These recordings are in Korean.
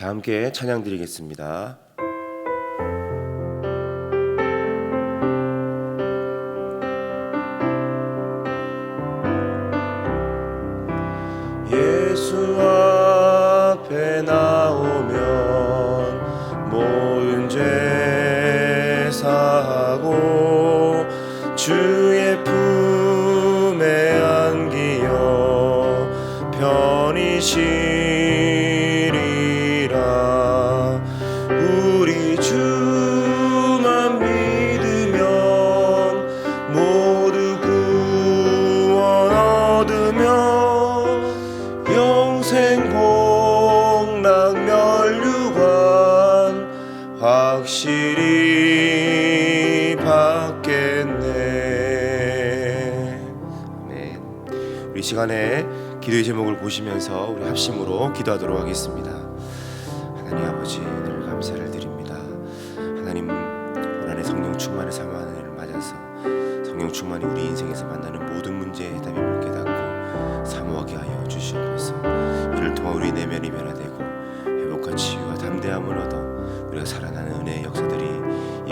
다 함께 찬양 드리겠습니다. 예수 앞에 나오면 모든 죄 사하고 주의 품에 안기어 편히 쉬리라. 우리 주만 믿으면 모두 구원 얻으며 영생 복락 멸류관 확실히 받겠네. 아멘. 우리 시간에 기도의 제목을 보시면서 우리 합심으로 기도하도록 하겠습니다. 하나님 아버지, 늘 감사를 드립니다. 하나님, 올 한해 성령 충만을 사모하는 해를 맞아서 성령 충만이 우리 인생에서 만나는 모든 문제의 해답임을 깨닫고 사모하게 하여 주시옵소서. 이를 통해 우리 내면이 변화되고 회복과 치유와 담대함을 얻어 우리가 살아나는 은혜의 역사들이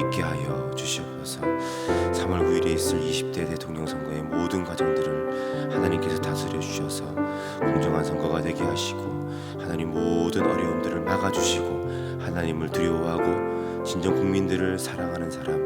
있게 하여 주시옵소서. 3월 9일에 있을 20대 대통령 선거의 모든 과정들을 하나님께서 다스려 주셔서 공정한 선거가 되게 하시고 하나님 모든 어려움들을 막아주시고 하나님을 두려워하고 진정 국민들을 사랑하는 사람,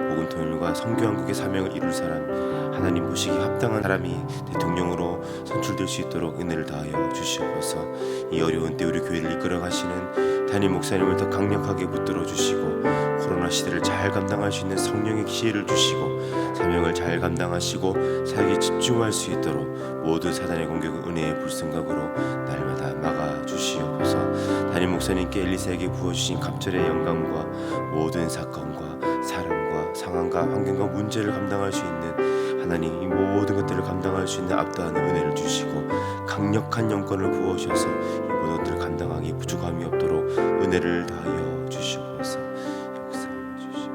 복음 통일과 선교한국의 사명을 이룰 사람, 하나님 보시기 합당한 사람이 대통령으로 선출될 수 있도록 은혜를 다하여 주시옵소서. 이 어려운 때 우리 교회를 이끌어 가시는 담임 목사님을 더 강력하게 붙들어 주시고 코로나 시대를 잘 감당할 수 있는 성령의 지혜를 주시고 사명을 잘 감당하시고 사역에 집중할 수 있도록 모든 사단의 공격을 은혜의 불승각으로 날마다 막아주시옵소서. 담임 목사님께 엘리사에게 부어주신 갑절의 영광과 모든 사건과 사람과 상황과 환경과 문제를 감당할 수 있는 하나님, 이 모든 것들을 감당할 수 있는 압도하는 은혜를 주시고 강력한 영권을 부어주셔서 이 모든 것들을 감당하기 부족함이 없도록 은혜를 다하여 주시옵소서. 역사하여 주시옵소서.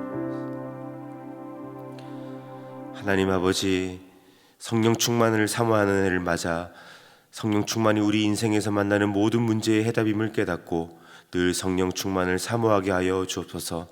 하나님 아버지, 성령 충만을 사모하는 해를 맞아 성령 충만이 우리 인생에서 만나는 모든 문제의 해답임을 깨닫고 늘 성령 충만을 사모하게 하여 주옵소서.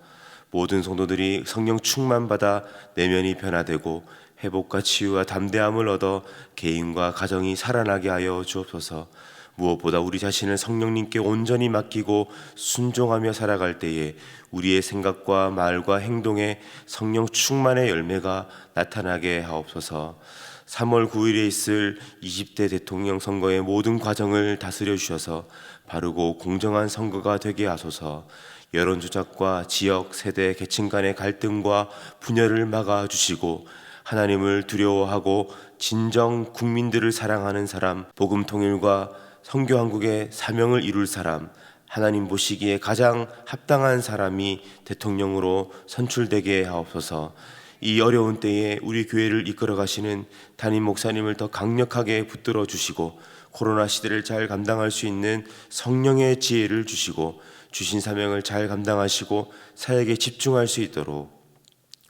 모든 성도들이 성령 충만받아 내면이 변화되고 회복과 치유와 담대함을 얻어 개인과 가정이 살아나게 하여 주옵소서. 무엇보다 우리 자신을 성령님께 온전히 맡기고 순종하며 살아갈 때에 우리의 생각과 말과 행동에 성령 충만의 열매가 나타나게 하옵소서. 3월 9일에 있을 20대 대통령 선거의 모든 과정을 다스려 주셔서 바르고 공정한 선거가 되게 하소서. 여론 조작과 지역, 세대, 계층 간의 갈등과 분열을 막아주시고 하나님을 두려워하고 진정 국민들을 사랑하는 사람, 복음 통일과 선교한국의 사명을 이룰 사람, 하나님 보시기에 가장 합당한 사람이 대통령으로 선출되게 하옵소서. 이 어려운 때에 우리 교회를 이끌어 가시는 담임 목사님을 더 강력하게 붙들어 주시고 코로나 시대를 잘 감당할 수 있는 성령의 지혜를 주시고 주신 사명을 잘 감당하시고 사역에 집중할 수 있도록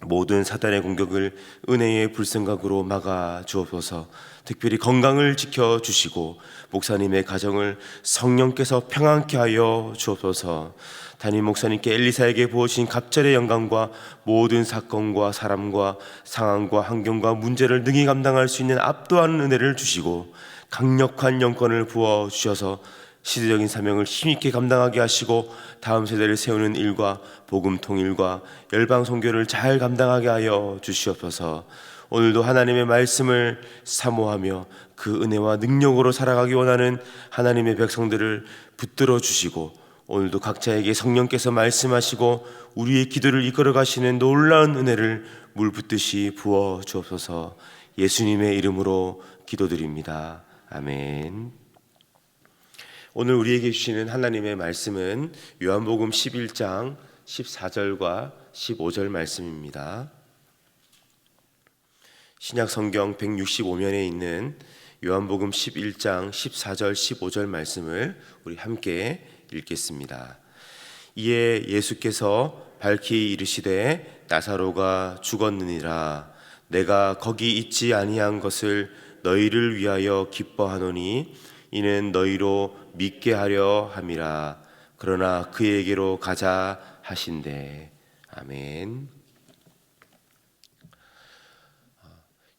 모든 사단의 공격을 은혜의 불성각으로 막아 주옵소서. 특별히 건강을 지켜주시고 목사님의 가정을 성령께서 평안케 하여 주옵소서. 담임 목사님께 엘리사에게 부어주신 갑절의 영광과 모든 사건과 사람과 상황과 환경과 문제를 능히 감당할 수 있는 압도하는 은혜를 주시고 강력한 영권을 부어주셔서 시대적인 사명을 힘있게 감당하게 하시고 다음 세대를 세우는 일과 복음 통일과 열방 선교를 잘 감당하게 하여 주시옵소서. 오늘도 하나님의 말씀을 사모하며 그 은혜와 능력으로 살아가기 원하는 하나님의 백성들을 붙들어 주시고 오늘도 각자에게 성령께서 말씀하시고 우리의 기도를 이끌어 가시는 놀라운 은혜를 물 붓듯이 부어 주옵소서. 예수님의 이름으로 기도드립니다. 아멘. 오늘 우리에게 주시는 하나님의 말씀은 요한복음 11장 14절과 15절 말씀입니다. 신약 성경 165면에 있는 요한복음 11장 14절 15절 말씀을 우리 함께 읽겠습니다. 이에 예수께서 밝히 이르시되 나사로가 죽었느니라. 내가 거기 있지 아니한 것을 너희를 위하여 기뻐하노니 이는 너희로 믿게 하려 함이라. 그러나 그에게로 가자 하신대. 아멘.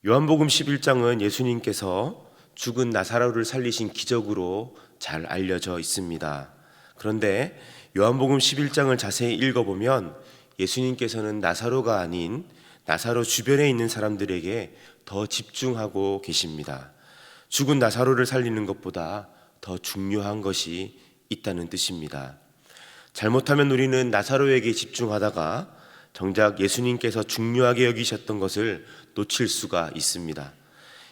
요한복음 11장은 예수님께서 죽은 나사로를 살리신 기적으로 잘 알려져 있습니다. 그런데 요한복음 11장을 자세히 읽어보면 예수님께서는 나사로가 아닌 나사로 주변에 있는 사람들에게 더 집중하고 계십니다. 죽은 나사로를 살리는 것보다 더 중요한 것이 있다는 뜻입니다. 잘못하면 우리는 나사로에게 집중하다가 정작 예수님께서 중요하게 여기셨던 것을 놓칠 수가 있습니다.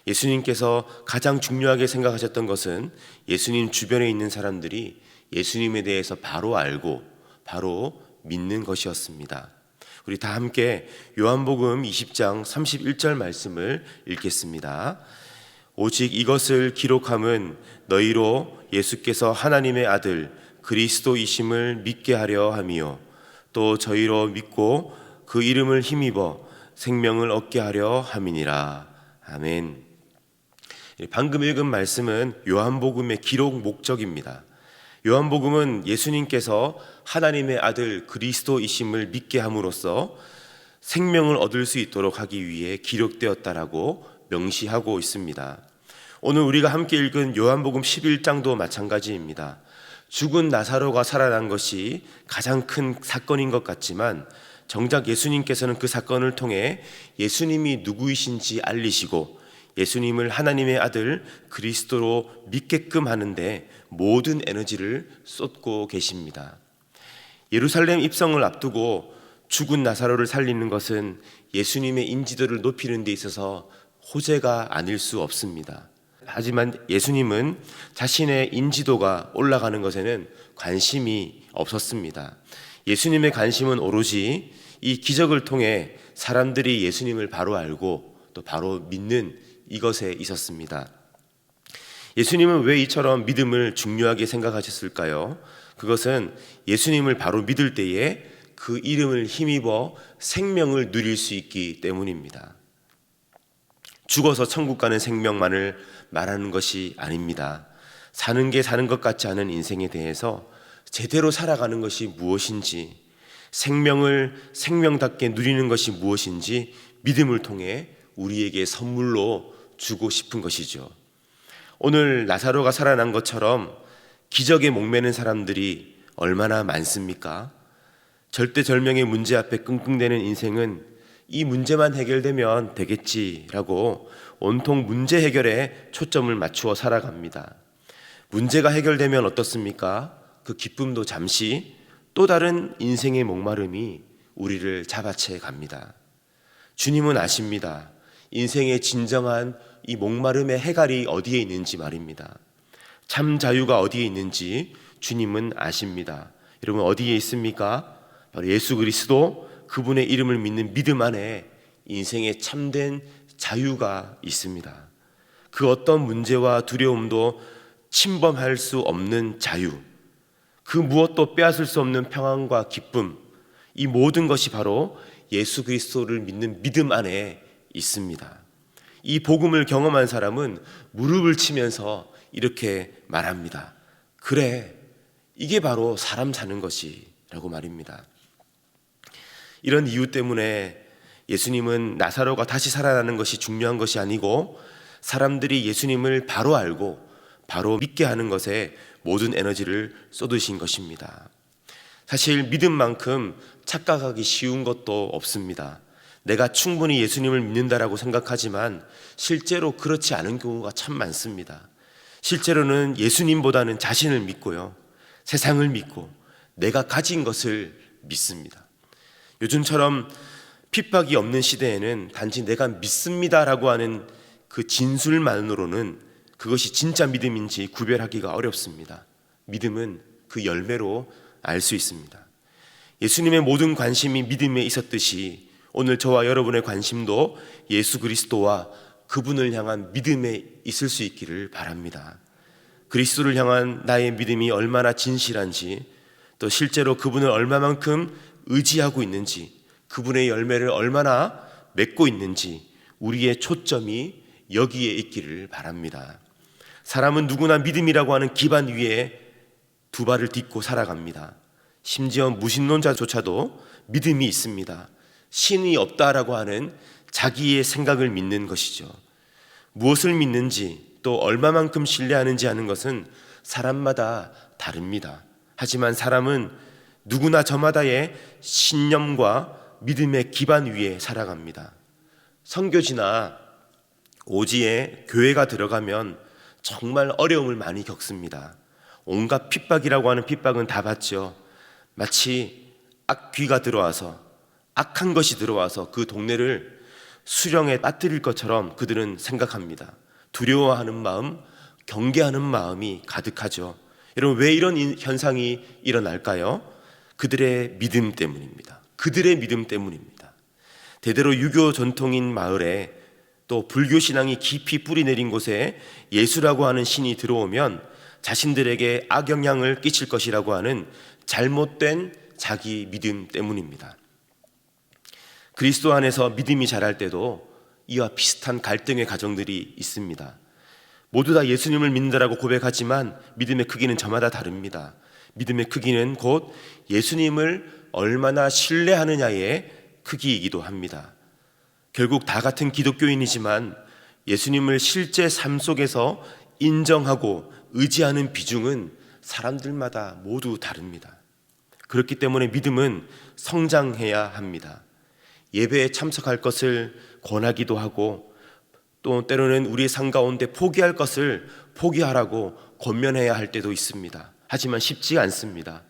예수님께서 가장 중요하게 생각하셨던 것은 예수님 주변에 있는 사람들이 예수님에 대해서 바로 알고 바로 믿는 것이었습니다. 우리 다 함께 요한복음 20장 31절 말씀을 읽겠습니다. 오직 이것을 기록함은 너희로 예수께서 하나님의 아들 그리스도이심을 믿게 하려 함이요 또 저희로 믿고 그 이름을 힘입어 생명을 얻게 하려 함이니라. 아멘. 방금 읽은 말씀은 요한복음의 기록 목적입니다. 요한복음은 예수님께서 하나님의 아들 그리스도이심을 믿게 함으로써 생명을 얻을 수 있도록 하기 위해 기록되었다라고 명시하고 있습니다. 오늘 우리가 함께 읽은 요한복음 11장도 마찬가지입니다. 죽은 나사로가 살아난 것이 가장 큰 사건인 것 같지만 정작 예수님께서는 그 사건을 통해 예수님이 누구이신지 알리시고 예수님을 하나님의 아들 그리스도로 믿게끔 하는데 모든 에너지를 쏟고 계십니다. 예루살렘 입성을 앞두고 죽은 나사로를 살리는 것은 예수님의 인지도를 높이는 데 있어서 호재가 아닐 수 없습니다. 하지만 예수님은 자신의 인지도가 올라가는 것에는 관심이 없었습니다. 예수님의 관심은 오로지 이 기적을 통해 사람들이 예수님을 바로 알고 또 바로 믿는 이것에 있었습니다. 예수님은 왜 이처럼 믿음을 중요하게 생각하셨을까요? 그것은 예수님을 바로 믿을 때에 그 이름을 힘입어 생명을 누릴 수 있기 때문입니다. 죽어서 천국 가는 생명만을 말하는 것이 아닙니다. 사는 게 사는 것 같지 않은 인생에 대해서 제대로 살아가는 것이 무엇인지, 생명을 생명답게 누리는 것이 무엇인지 믿음을 통해 우리에게 선물로 주고 싶은 것이죠. 오늘 나사로가 살아난 것처럼 기적에 목매는 사람들이 얼마나 많습니까? 절대절명의 문제 앞에 끙끙대는 인생은 이 문제만 해결되면 되겠지라고 온통 문제 해결에 초점을 맞추어 살아갑니다. 문제가 해결되면 어떻습니까? 그 기쁨도 잠시 또 다른 인생의 목마름이 우리를 잡아채 갑니다. 주님은 아십니다. 인생의 진정한 이 목마름의 해갈이 어디에 있는지 말입니다. 참 자유가 어디에 있는지 주님은 아십니다. 여러분 어디에 있습니까? 바로 예수 그리스도 그분의 이름을 믿는 믿음 안에 인생의 참된 자유가 있습니다. 그 어떤 문제와 두려움도 침범할 수 없는 자유, 그 무엇도 빼앗을 수 없는 평안과 기쁨, 이 모든 것이 바로 예수 그리스도를 믿는 믿음 안에 있습니다. 이 복음을 경험한 사람은 무릎을 치면서 이렇게 말합니다. 그래, 이게 바로 사람 사는 것이라고 말입니다. 이런 이유 때문에 예수님은 나사로가 다시 살아나는 것이 중요한 것이 아니고 사람들이 예수님을 바로 알고 바로 믿게 하는 것에 모든 에너지를 쏟으신 것입니다. 사실 믿음만큼 착각하기 쉬운 것도 없습니다. 내가 충분히 예수님을 믿는다라고 생각하지만 실제로 그렇지 않은 경우가 참 많습니다. 실제로는 예수님보다는 자신을 믿고요, 세상을 믿고 내가 가진 것을 믿습니다. 요즘처럼 핍박이 없는 시대에는 단지 내가 믿습니다라고 하는 그 진술만으로는 그것이 진짜 믿음인지 구별하기가 어렵습니다. 믿음은 그 열매로 알 수 있습니다. 예수님의 모든 관심이 믿음에 있었듯이 오늘 저와 여러분의 관심도 예수 그리스도와 그분을 향한 믿음에 있을 수 있기를 바랍니다. 그리스도를 향한 나의 믿음이 얼마나 진실한지, 또 실제로 그분을 얼마만큼 의지하고 있는지, 그분의 열매를 얼마나 맺고 있는지 우리의 초점이 여기에 있기를 바랍니다. 사람은 누구나 믿음이라고 하는 기반 위에 두 발을 딛고 살아갑니다. 심지어 무신론자조차도 믿음이 있습니다. 신이 없다라고 하는 자기의 생각을 믿는 것이죠. 무엇을 믿는지 또 얼마만큼 신뢰하는지 하는 것은 사람마다 다릅니다. 하지만 사람은 누구나 저마다의 신념과 믿음의 기반 위에 살아갑니다. 선교지나 오지에 교회가 들어가면 정말 어려움을 많이 겪습니다. 온갖 핍박이라고 하는 핍박은 다 받죠. 마치 악귀가 들어와서, 악한 것이 들어와서 그 동네를 수령에 빠뜨릴 것처럼 그들은 생각합니다. 두려워하는 마음, 경계하는 마음이 가득하죠. 여러분, 왜 이런 현상이 일어날까요? 그들의 믿음 때문입니다. 그들의 믿음 때문입니다. 대대로 유교 전통인 마을에 또 불교 신앙이 깊이 뿌리 내린 곳에 예수라고 하는 신이 들어오면 자신들에게 악영향을 끼칠 것이라고 하는 잘못된 자기 믿음 때문입니다. 그리스도 안에서 믿음이 자랄 때도 이와 비슷한 갈등의 가정들이 있습니다. 모두 다 예수님을 믿는다라고 고백하지만 믿음의 크기는 저마다 다릅니다. 믿음의 크기는 곧 예수님을 얼마나 신뢰하느냐의 크기이기도 합니다. 결국 다 같은 기독교인이지만 예수님을 실제 삶 속에서 인정하고 의지하는 비중은 사람들마다 모두 다릅니다. 그렇기 때문에 믿음은 성장해야 합니다. 예배에 참석할 것을 권하기도 하고 또 때로는 우리의 삶 가운데 포기할 것을 포기하라고 권면해야 할 때도 있습니다. 하지만 쉽지 않습니다.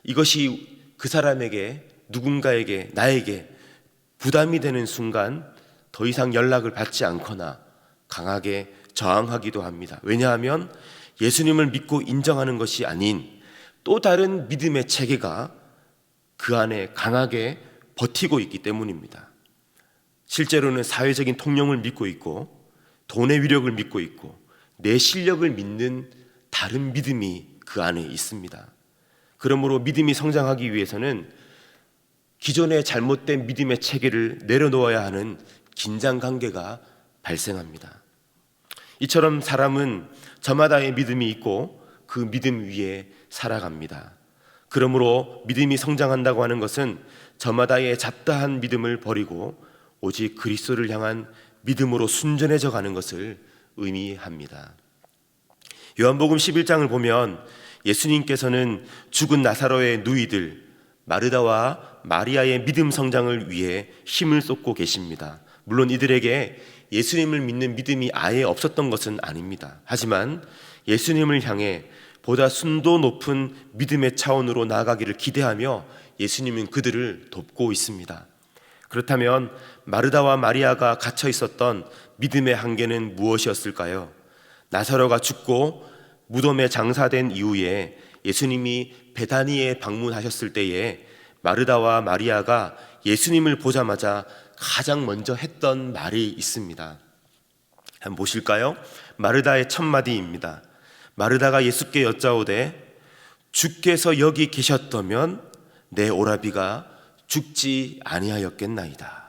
이것이 그 사람에게, 누군가에게, 나에게 부담이 되는 순간 더 이상 연락을 받지 않거나 강하게 저항하기도 합니다. 왜냐하면 예수님을 믿고 인정하는 것이 아닌 또 다른 믿음의 체계가 그 안에 강하게 버티고 있기 때문입니다. 실제로는 사회적인 통념을 믿고 있고 돈의 위력을 믿고 있고 내 실력을 믿는 다른 믿음이 그 안에 있습니다. 그러므로 믿음이 성장하기 위해서는 기존의 잘못된 믿음의 체계를 내려놓아야 하는 긴장관계가 발생합니다. 이처럼 사람은 저마다의 믿음이 있고 그 믿음 위에 살아갑니다. 그러므로 믿음이 성장한다고 하는 것은 저마다의 잡다한 믿음을 버리고 오직 그리스도를 향한 믿음으로 순전해져 가는 것을 의미합니다. 요한복음 11장을 보면 예수님께서는 죽은 나사로의 누이들 마르다와 마리아의 믿음 성장을 위해 힘을 쏟고 계십니다. 물론 이들에게 예수님을 믿는 믿음이 아예 없었던 것은 아닙니다. 하지만 예수님을 향해 보다 순도 높은 믿음의 차원으로 나아가기를 기대하며 예수님은 그들을 돕고 있습니다. 그렇다면 마르다와 마리아가 갇혀 있었던 믿음의 한계는 무엇이었을까요? 나사로가 죽고 무덤에 장사된 이후에 예수님이 베다니에 방문하셨을 때에 마르다와 마리아가 예수님을 보자마자 가장 먼저 했던 말이 있습니다. 한번 보실까요? 마르다의 첫 마디입니다. 마르다가 예수께 여짜오되 주께서 여기 계셨다면 내 오라비가 죽지 아니하였겠나이다.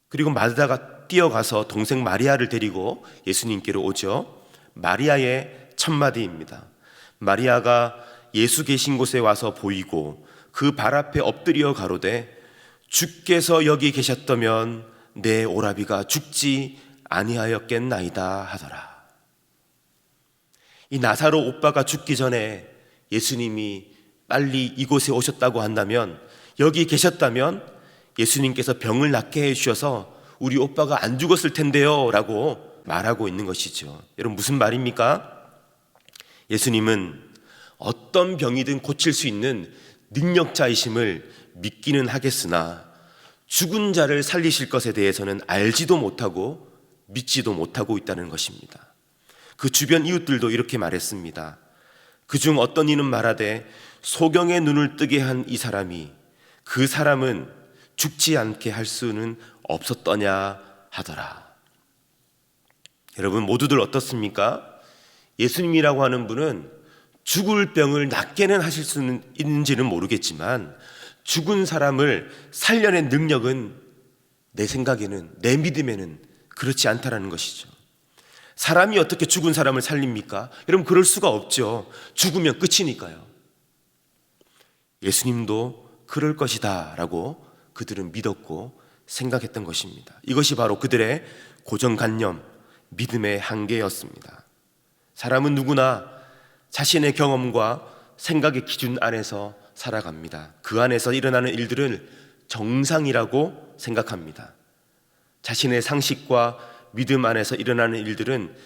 그리고 마르다가 뛰어가서 동생 마리아를 데리고 예수님께로 오죠. 마리아의 첫 마디입니다. 마리아가 예수 계신 곳에 와서 보이고 그 발 앞에 엎드려 가로되 주께서 여기 계셨다면 내 오라비가 죽지 아니하였겠나이다 하더라. 이 나사로 오빠가 죽기 전에 예수님이 빨리 이곳에 오셨다고 한다면, 여기 계셨다면 예수님께서 병을 낫게 해주셔서 우리 오빠가 안 죽었을 텐데요 라고 말하고 있는 것이죠. 여러분, 무슨 말입니까? 예수님은 어떤 병이든 고칠 수 있는 능력자이심을 믿기는 하겠으나 죽은 자를 살리실 것에 대해서는 알지도 못하고 믿지도 못하고 있다는 것입니다. 그 주변 이웃들도 이렇게 말했습니다. 그중 어떤 이는 말하되 소경의 눈을 뜨게 한 이 사람이 그 사람은 죽지 않게 할 수는 없었더냐 하더라. 여러분, 모두들 어떻습니까? 예수님이라고 하는 분은 죽을 병을 낫게는 하실 수는 있는지는 모르겠지만 죽은 사람을 살려낸 능력은 내 생각에는, 내 믿음에는 그렇지 않다라는 것이죠. 사람이 어떻게 죽은 사람을 살립니까? 여러분, 그럴 수가 없죠. 죽으면 끝이니까요. 예수님도 그럴 것이다 라고 그들은 믿었고 생각했던 것입니다. 이것이 바로 그들의 고정관념, 믿음의 한계였습니다. 사람은 누구나 자신의 경험과 생각의 기준 안에서 살아갑니다. 그 안에서 일어나는 일들은 정상이라고 생각합니다. 자신의 상식과 믿음 안에서 일어나는 일들은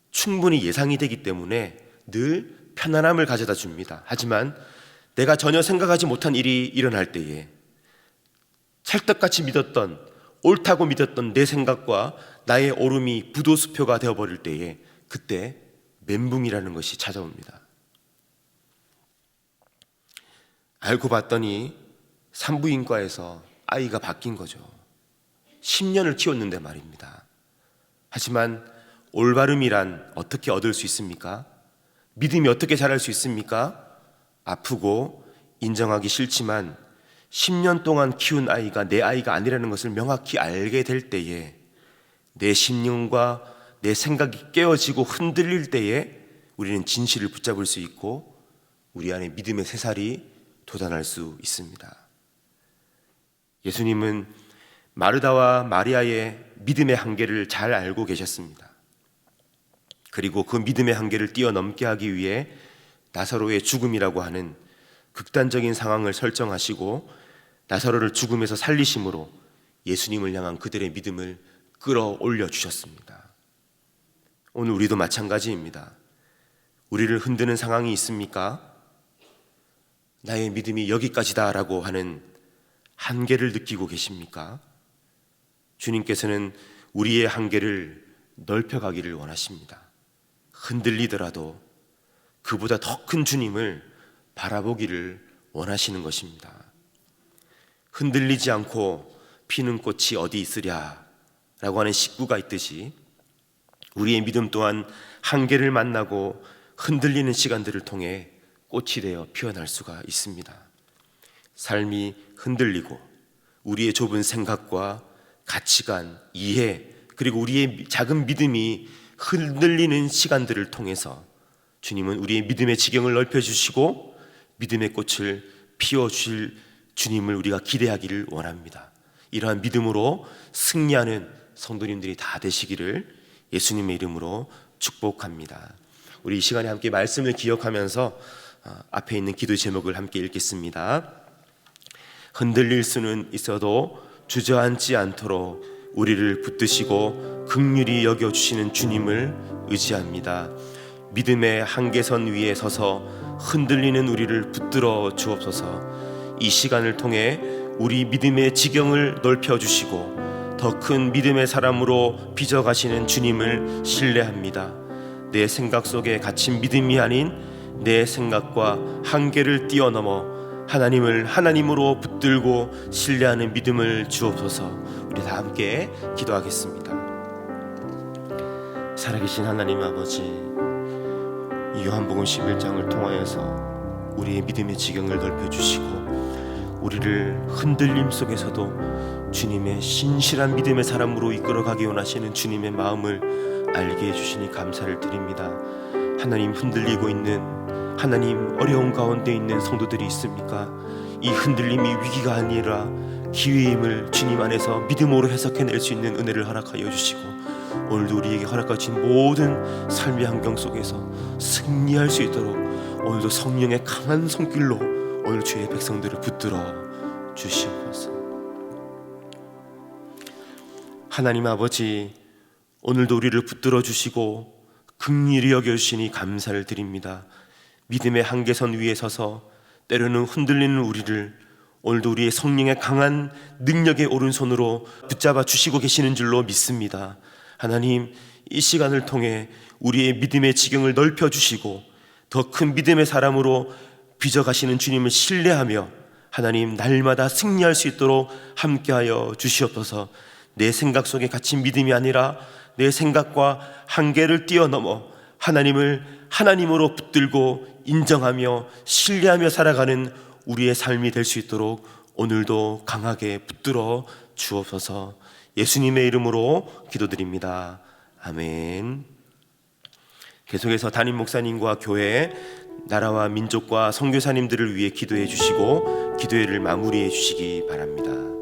충분히 예상이 되기 때문에 늘 편안함을 가져다 줍니다. 하지만 내가 전혀 생각하지 못한 일이 일어날 때에 찰떡같이 믿었던, 옳다고 믿었던 내 생각과 나의 옳음이 부도수표가 되어버릴 때에 그때 멘붕이라는 것이 찾아옵니다. 알고 봤더니 산부인과에서 아이가 바뀐 거죠. 10년을 키웠는데 말입니다. 하지만 올바름이란 어떻게 얻을 수 있습니까? 믿음이 어떻게 자랄 수 있습니까? 아프고 인정하기 싫지만 10년 동안 키운 아이가 내 아이가 아니라는 것을 명확히 알게 될 때에, 내 심령과 내 생각이 깨어지고 흔들릴 때에 우리는 진실을 붙잡을 수 있고 우리 안에 믿음의 새살이 돋아날 수 있습니다. 예수님은 마르다와 마리아의 믿음의 한계를 잘 알고 계셨습니다. 그리고 그 믿음의 한계를 뛰어넘게 하기 위해 나사로의 죽음이라고 하는 극단적인 상황을 설정하시고 나사로를 죽음에서 살리심으로 예수님을 향한 그들의 믿음을 끌어올려 주셨습니다. 오늘 우리도 마찬가지입니다. 우리를 흔드는 상황이 있습니까? 나의 믿음이 여기까지다라고 하는 한계를 느끼고 계십니까? 주님께서는 우리의 한계를 넓혀가기를 원하십니다. 흔들리더라도 그보다 더 큰 주님을 바라보기를 원하시는 것입니다. 흔들리지 않고 피는 꽃이 어디 있으랴 라고 하는 식구가 있듯이 우리의 믿음 또한 한계를 만나고 흔들리는 시간들을 통해 꽃이 되어 피어날 수가 있습니다. 삶이 흔들리고 우리의 좁은 생각과 가치관, 이해, 그리고 우리의 작은 믿음이 흔들리는 시간들을 통해서 주님은 우리의 믿음의 지경을 넓혀주시고 믿음의 꽃을 피워주실 주님을 우리가 기대하기를 원합니다. 이러한 믿음으로 승리하는 성도님들이 다 되시기를 예수님의 이름으로 축복합니다. 우리 이 시간에 함께 말씀을 기억하면서 앞에 있는 기도 제목을 함께 읽겠습니다. 흔들릴 수는 있어도 주저앉지 않도록 우리를 붙드시고 긍휼히 여겨주시는 주님을 의지합니다. 믿음의 한계선 위에 서서 흔들리는 우리를 붙들어 주옵소서. 이 시간을 통해 우리 믿음의 지경을 넓혀주시고 더 큰 믿음의 사람으로 빚어가시는 주님을 신뢰합니다. 내 생각 속에 갇힌 믿음이 아닌 내 생각과 한계를 뛰어넘어 하나님을 하나님으로 붙들고 신뢰하는 믿음을 주옵소서. 우리 다 함께 기도하겠습니다. 살아계신 하나님 아버지, 이 요한복음 11장을 통하여서 우리의 믿음의 지경을 넓혀주시고 우리를 흔들림 속에서도 주님의 신실한 믿음의 사람으로 이끌어가기 원하시는 주님의 마음을 알게 해주시니 감사를 드립니다. 하나님, 흔들리고 있는, 하나님 어려운 가운데 있는 성도들이 있습니까? 이 흔들림이 위기가 아니라 기회임을 주님 안에서 믿음으로 해석해낼 수 있는 은혜를 허락하여 주시고 오늘도 우리에게 허락하신 모든 삶의 환경 속에서 승리할 수 있도록 오늘도 성령의 강한 손길로 오늘 주의 백성들을 붙들어 주시옵소서. 하나님 아버지, 오늘도 우리를 붙들어 주시고 긍휼히 여겨주시니 감사를 드립니다. 믿음의 한계선 위에 서서 때로는 흔들리는 우리를 오늘도 우리의 성령의 강한 능력의 오른손으로 붙잡아 주시고 계시는 줄로 믿습니다. 하나님, 이 시간을 통해 우리의 믿음의 지경을 넓혀주시고 더 큰 믿음의 사람으로 빚어가시는 주님을 신뢰하며 하나님, 날마다 승리할 수 있도록 함께하여 주시옵소서. 내 생각 속에 갇힌 믿음이 아니라 내 생각과 한계를 뛰어넘어 하나님을 하나님으로 붙들고 인정하며 신뢰하며 살아가는 우리의 삶이 될 수 있도록 오늘도 강하게 붙들어 주옵소서. 예수님의 이름으로 기도드립니다. 아멘. 계속해서 담임 목사님과 교회, 나라와 민족과 선교사님들을 위해 기도해 주시고 기도회를 마무리해 주시기 바랍니다.